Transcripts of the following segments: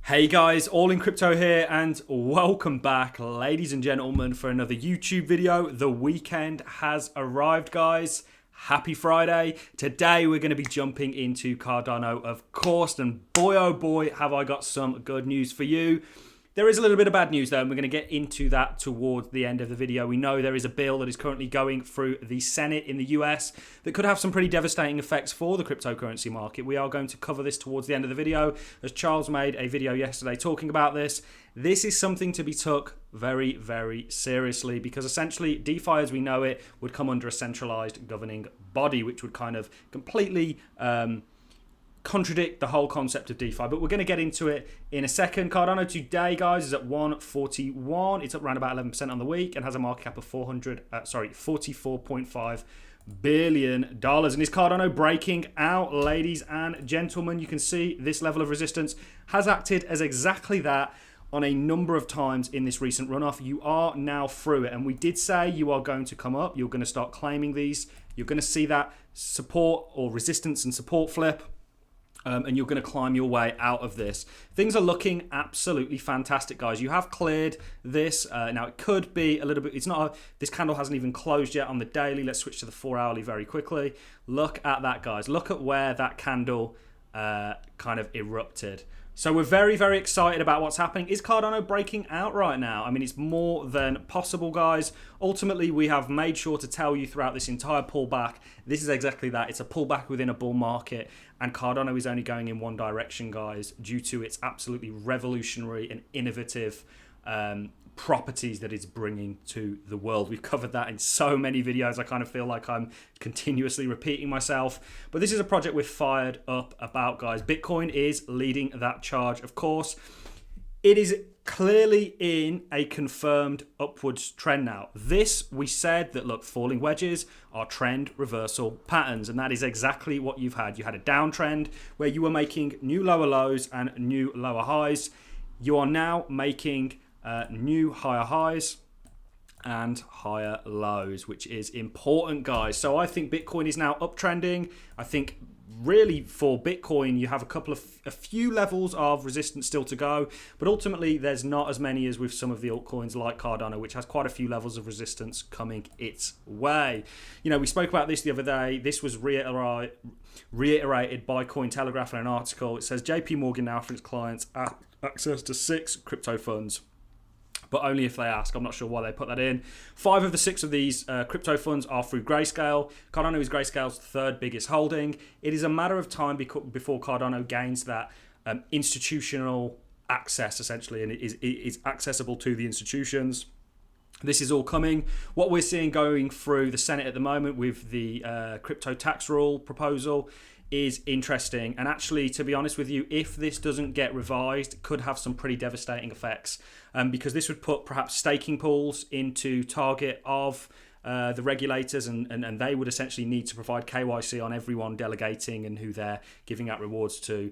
Hey guys, All in Crypto here and welcome back, ladies and gentlemen, for another YouTube video. The weekend has arrived, guys. Happy Friday. Today we're going to be jumping into Cardano, of course, and boy oh boy have I got some good news for you. There is a little bit of bad news though, and we're going to get into that towards the end of the video. We know there is a bill that is currently going through the Senate in the US that could have some pretty devastating effects for the cryptocurrency market. We are going to cover this towards the end of the video, as Charles made a video yesterday talking about this. This is something to be took very, very seriously because essentially DeFi as we know it would come under a centralized governing body, which would kind of completely contradict the whole concept of DeFi, but we're going to get into it in a second. Cardano today, guys, is at 141. It's up around about 11% on the week and has a market cap of $44.5 billion. And is Cardano breaking out, ladies and gentlemen? You can see this level of resistance has acted as exactly that on a number of times in this recent runoff. You are now through it, and we did say you are going to come up. You're going to start claiming these. You're going to see that support or resistance and support flip. And you're going to climb your way out of this. Things are looking absolutely fantastic, guys. You have cleared this. Now, it could be a little bit... This candle hasn't even closed yet on the daily. Let's switch to the 4-hourly very quickly. Look at that, guys. Look at where that candle kind of erupted. So we're very, very excited about what's happening. Is Cardano breaking out right now? I mean, it's more than possible, guys. Ultimately, we have made sure to tell you throughout this entire pullback, this is exactly that. It's a pullback within a bull market, and Cardano is only going in one direction, guys, due to its absolutely revolutionary and innovative properties that it's bringing to the world. We've covered that in so many videos. I kind of feel like I'm continuously repeating myself, but this is a project we're fired up about, guys. Bitcoin is leading that charge, of course. It is clearly in a confirmed upwards trend now. This, we said that, look, falling wedges are trend reversal patterns, and that is exactly what you've had. You had a downtrend where you were making new lower lows and new lower highs. You are now making new higher highs and higher lows, which is important, guys. So I think Bitcoin is now uptrending. I think really for Bitcoin, you have a few levels of resistance still to go, but ultimately there's not as many as with some of the altcoins like Cardano, which has quite a few levels of resistance coming its way. You know, we spoke about this the other day. This was reiterated by Cointelegraph in an article. It says JP Morgan now offers its clients access to 6 crypto funds, but only if they ask. I'm not sure why they put that in. 5 of the 6 of these crypto funds are through Grayscale. Cardano is Grayscale's 3rd biggest holding. It is a matter of time before Cardano gains that institutional access, essentially, and it is accessible to the institutions. This is all coming. What we're seeing going through the Senate at the moment with the crypto tax rule proposal is interesting, and actually, to be honest with you, if this doesn't get revised, it could have some pretty devastating effects, because this would put perhaps staking pools into target of the regulators, and they would essentially need to provide KYC on everyone delegating and who they're giving out rewards to.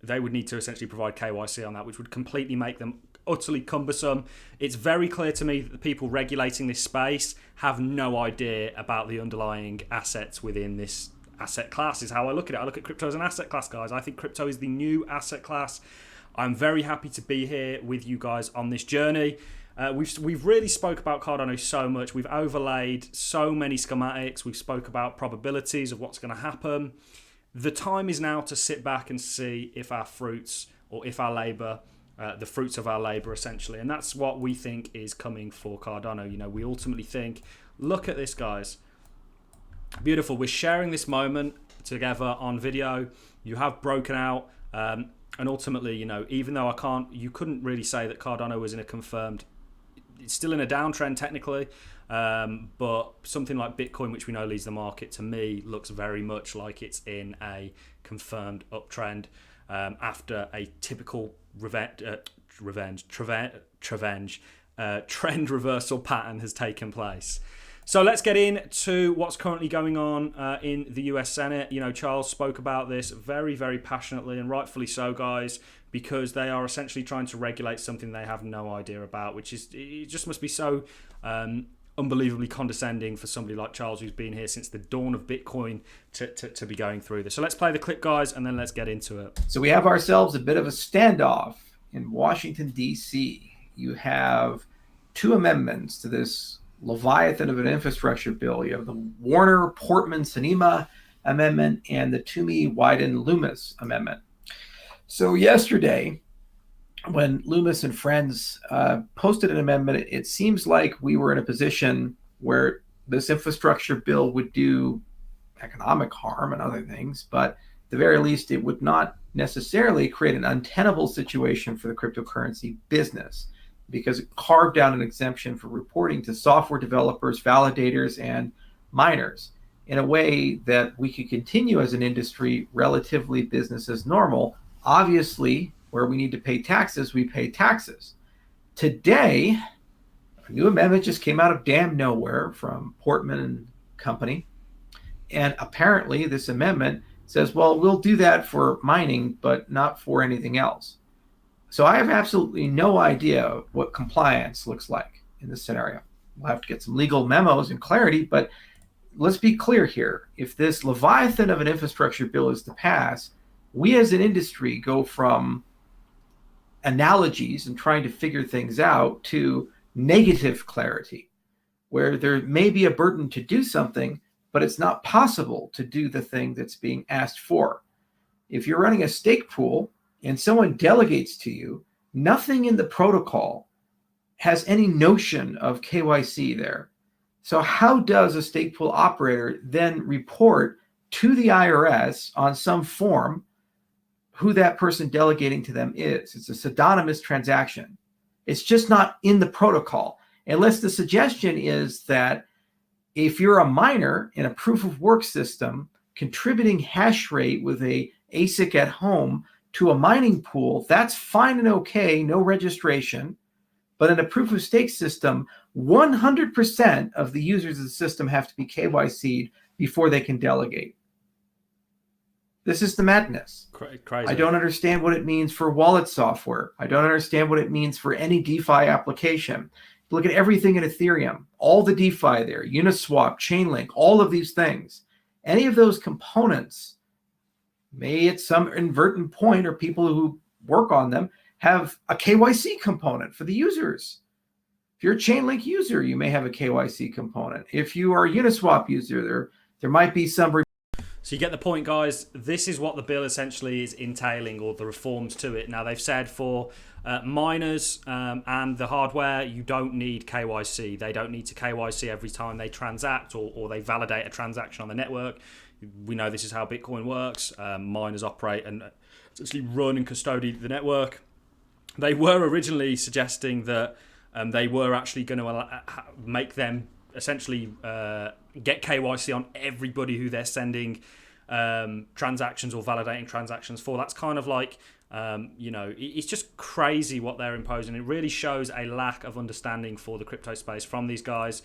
They would need to essentially provide KYC on that, which would completely make them utterly cumbersome. It's very clear to me that the people regulating this space have no idea about the underlying assets within this asset class, is how I look at it. I look at crypto as an asset class, guys. I think crypto is the new asset class. I'm very happy to be here with you guys on this journey. We've really spoke about Cardano so much. We've overlaid so many schematics. We've spoke about probabilities of what's going to happen. The time is now to sit back and see if our fruits, or if our labor, the fruits of our labor, essentially. And that's what we think is coming for Cardano. You know, we ultimately think, look at this, guys. Beautiful. We're sharing this moment together on video. You have broken out, and ultimately, you know, even though you couldn't really say that Cardano was in a confirmed, it's still in a downtrend technically, but something like Bitcoin, which we know leads the market, to me looks very much like it's in a confirmed uptrend after a typical trend reversal pattern has taken place. So let's get into what's currently going on in the US Senate. You know, Charles spoke about this very, very passionately, and rightfully so, guys, because they are essentially trying to regulate something they have no idea about, which is, it just must be so unbelievably condescending for somebody like Charles, who's been here since the dawn of Bitcoin, to be going through this. So let's play the clip, guys, and then let's get into it. So we have ourselves a bit of a standoff in Washington, D.C. You have 2 amendments to this Leviathan of an infrastructure bill. You have the Warner-Portman-Sinema amendment and the Toomey-Wyden-Loomis amendment. So yesterday, when Loomis and friends posted an amendment, it seems like we were in a position where this infrastructure bill would do economic harm and other things, but at the very least, it would not necessarily create an untenable situation for the cryptocurrency business, because it carved out an exemption for reporting to software developers, validators, and miners in a way that we could continue as an industry relatively business as normal. Obviously, where we need to pay taxes, we pay taxes. Today, a new amendment just came out of damn nowhere from Portman and Company. And apparently this amendment says, well, we'll do that for mining, but not for anything else. So I have absolutely no idea what compliance looks like in this scenario. We'll have to get some legal memos and clarity, but let's be clear here. If this Leviathan of an infrastructure bill is to pass, we as an industry go from analogies and trying to figure things out to negative clarity, where there may be a burden to do something, but it's not possible to do the thing that's being asked for. If you're running a stake pool and someone delegates to you, nothing in the protocol has any notion of KYC there. So how does a stake pool operator then report to the IRS on some form who that person delegating to them is? It's a pseudonymous transaction. It's just not in the protocol, unless the suggestion is that if you're a miner in a proof of work system contributing hash rate with a ASIC at home to a mining pool, that's fine and okay, no registration. But in a proof of stake system, 100% of the users of the system have to be KYC'd before they can delegate. This is the madness. Crazy. I don't understand what it means for wallet software. I don't understand what it means for any DeFi application. Look at everything in Ethereum, all the DeFi there, Uniswap, Chainlink, all of these things. Any of those components may at some inadvertent point, or people who work on them, have a KYC component for the users. If you're a Chainlink user, you may have a KYC component. If you are a Uniswap user, there might be some. So you get the point, guys. This is what the bill essentially is entailing, or the reforms to it. Now, they've said for miners and the hardware, you don't need KYC. They don't need to KYC every time they transact or they validate a transaction on the network. We know this is how Bitcoin works. Miners operate and essentially run and custody the network. They were originally suggesting that they were actually going to make them essentially get KYC on everybody who they're sending transactions or validating transactions for. That's kind of like, it's just crazy what they're imposing. It really shows a lack of understanding for the crypto space from these guys.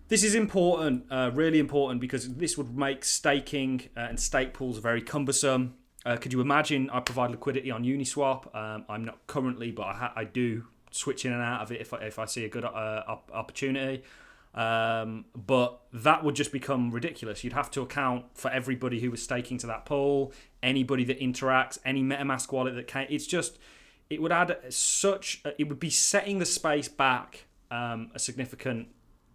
This is important, really important, because this would make staking and stake pools very cumbersome. Could you imagine I provide liquidity on Uniswap? I'm not currently, but I do switch in and out of it if I see a good opportunity. But that would just become ridiculous. You'd have to account for everybody who was staking to that pool, anybody that interacts, any MetaMask wallet that came. It would be setting the space back a significant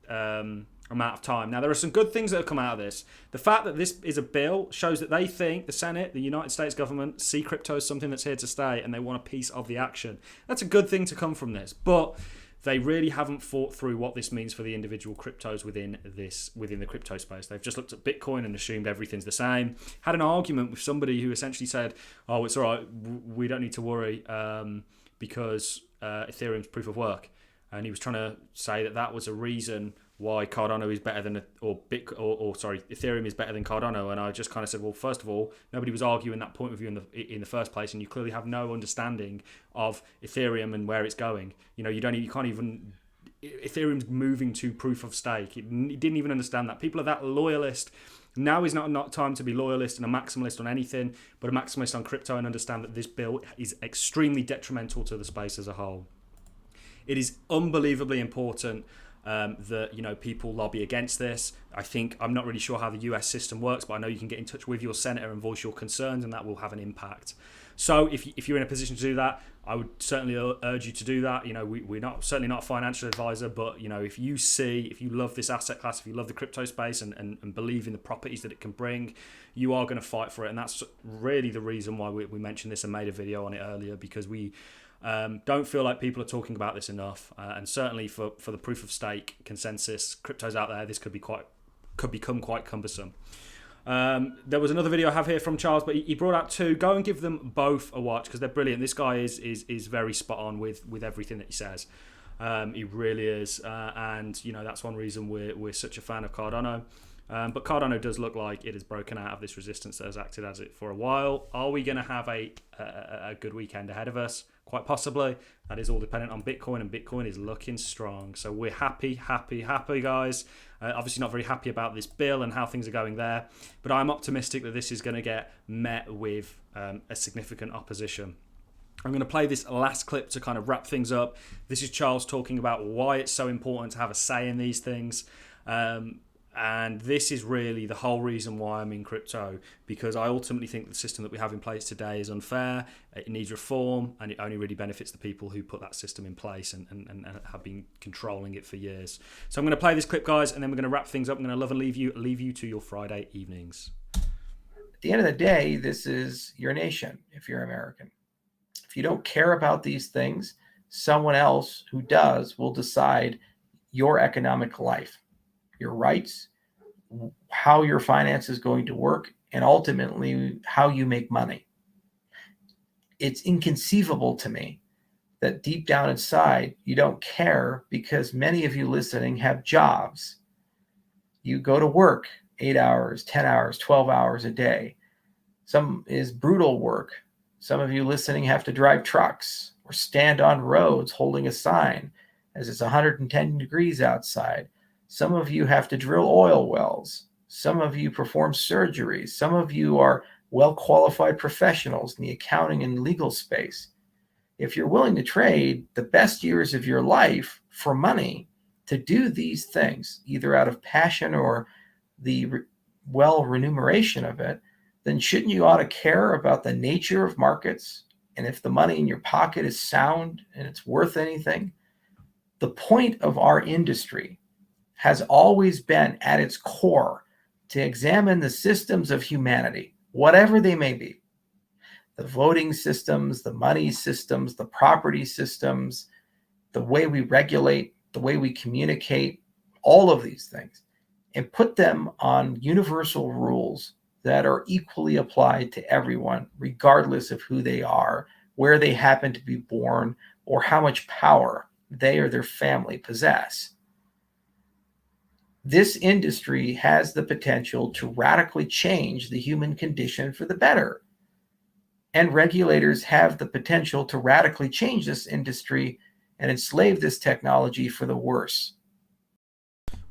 amount of time. Now, there are some good things that have come out of this. The fact that this is a bill shows that they think the Senate, the United States government, see crypto as something that's here to stay, and they want a piece of the action. That's a good thing to come from this, but they really haven't thought through what this means for the individual cryptos within the crypto space. They've just looked at Bitcoin and assumed everything's the same. Had an argument with somebody who essentially said, "Oh, it's all right. We don't need to worry because Ethereum's proof of work," and he was trying to say that was a reason why Cardano is better than Ethereum is better than Cardano. And I just kind of said, well, first of all, nobody was arguing that point of view in the first place, and you clearly have no understanding of Ethereum and where it's going. Ethereum's moving to proof of stake. It didn't even understand that. People are that loyalist. Now is not time to be loyalist and a maximalist on anything, but a maximalist on crypto, and understand that this bill is extremely detrimental to the space as a whole. It is unbelievably important. that, you know, people lobby against this. I'm not really sure how the US system works, but I know you can get in touch with your senator and voice your concerns, and that will have an impact. So if you're in a position to do that, I would certainly urge you to do that. You know, we're certainly not a financial advisor, but, you know, if you love this asset class, if you love the crypto space and believe in the properties that it can bring, you are going to fight for it. And that's really the reason why we mentioned this and made a video on it earlier, because we don't feel like people are talking about this enough. And certainly for the proof of stake consensus, cryptos out there, this could become quite cumbersome. There was another video I have here from Charles, but he brought out two. Go and give them both a watch, because they're brilliant. This guy is very spot on with everything that he says. He really is, and, you know, that's one reason we're such a fan of Cardano. But Cardano does look like it has broken out of this resistance that has acted as it for a while. Are we going to have a good weekend ahead of us? Quite possibly. That is all dependent on Bitcoin, and Bitcoin is looking strong. So we're happy, guys. Obviously not very happy about this bill and how things are going there, but I'm optimistic that this is going to get met with a significant opposition. I'm going to play this last clip to kind of wrap things up. This is Charles talking about why it's so important to have a say in these things. And this is really the whole reason why I'm in crypto, because I ultimately think the system that we have in place today is unfair, it needs reform, and it only really benefits the people who put that system in place and have been controlling it for years. So I'm going to play this clip, guys, and then we're going to wrap things up. I'm going to love and leave you to your Friday evenings. At the end of the day, this is your nation if you're American. If you don't care about these things, someone else who does will decide your economic life, your rights, how your finance is going to work, and ultimately how you make money. It's inconceivable to me that deep down inside you don't care, because many of you listening have jobs. You go to work 8 hours, 10 hours, 12 hours a day. Some is brutal work. Some of you listening have to drive trucks or stand on roads holding a sign as it's 110 degrees outside. Some of you have to drill oil wells. Some of you perform surgeries. Some of you are well-qualified professionals in the accounting and legal space. If you're willing to trade the best years of your life for money to do these things, either out of passion or the remuneration of it, then shouldn't you ought to care about the nature of markets and if the money in your pocket is sound and it's worth anything? The point of our industry has always been at its core to examine the systems of humanity, whatever they may be. The voting systems, the money systems, the property systems, the way we regulate, the way we communicate, all of these things, and put them on universal rules that are equally applied to everyone, regardless of who they are, where they happen to be born, or how much power they or their family possess. This industry has the potential to radically change the human condition for the better. And regulators have the potential to radically change this industry and enslave this technology for the worse.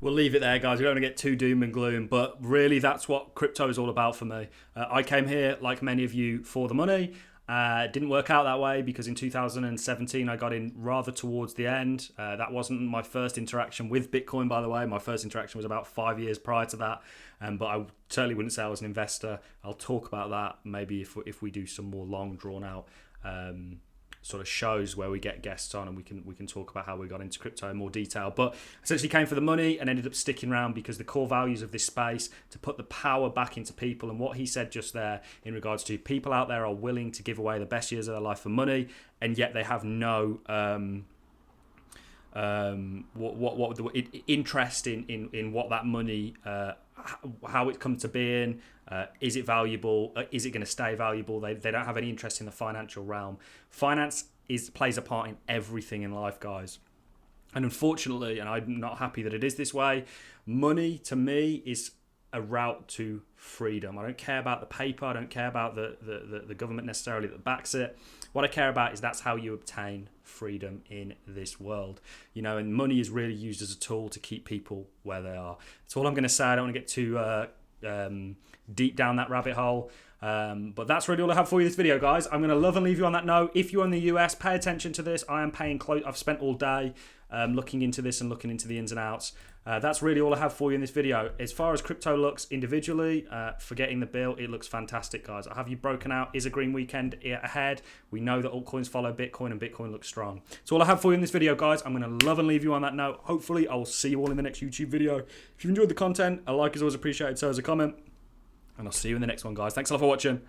We'll leave it there, guys. We don't want to get too doom and gloom, but really that's what crypto is all about for me. I came here, like many of you, for the money. Didn't work out that way, because in 2017 I got in rather towards the end. That wasn't my first interaction with Bitcoin, by the way. My first interaction was about 5 years prior to that, but I certainly wouldn't say I was an investor. I'll talk about that maybe if we do some more long drawn out sort of shows where we get guests on and we can talk about how we got into crypto in more detail. But essentially came for the money and ended up sticking around because the core values of this space, to put the power back into people, and what he said just there in regards to people out there are willing to give away the best years of their life for money, and yet they have no interest in what that money, how it comes to being. Is it valuable? Is it going to stay valuable? They don't have any interest in the financial realm. Finance plays a part in everything in life, guys. And unfortunately, and I'm not happy that it is this way, money to me is a route to freedom. I don't care about the paper. I don't care about the government necessarily that backs it. What I care about is that's how you obtain freedom in this world. You know, and money is really used as a tool to keep people where they are. That's all I'm going to say. I don't want to get too deep down that rabbit hole. But that's really all I have for you this video, guys. I'm going to love and leave you on that note. If you're in the US, pay attention to this. I am paying close. I've spent all day looking into this and looking into the ins and outs. That's really all I have for you in this video. As far as crypto looks individually, forgetting the bill, it looks fantastic, guys. I have you broken out. Is a green weekend ahead? We know that altcoins follow Bitcoin and Bitcoin looks strong. That's all I have for you in this video, guys. I'm going to love and leave you on that note. Hopefully, I will see you all in the next YouTube video. If you enjoyed the content, a like is always appreciated, so is a comment. And I'll see you in the next one, guys. Thanks a lot for watching.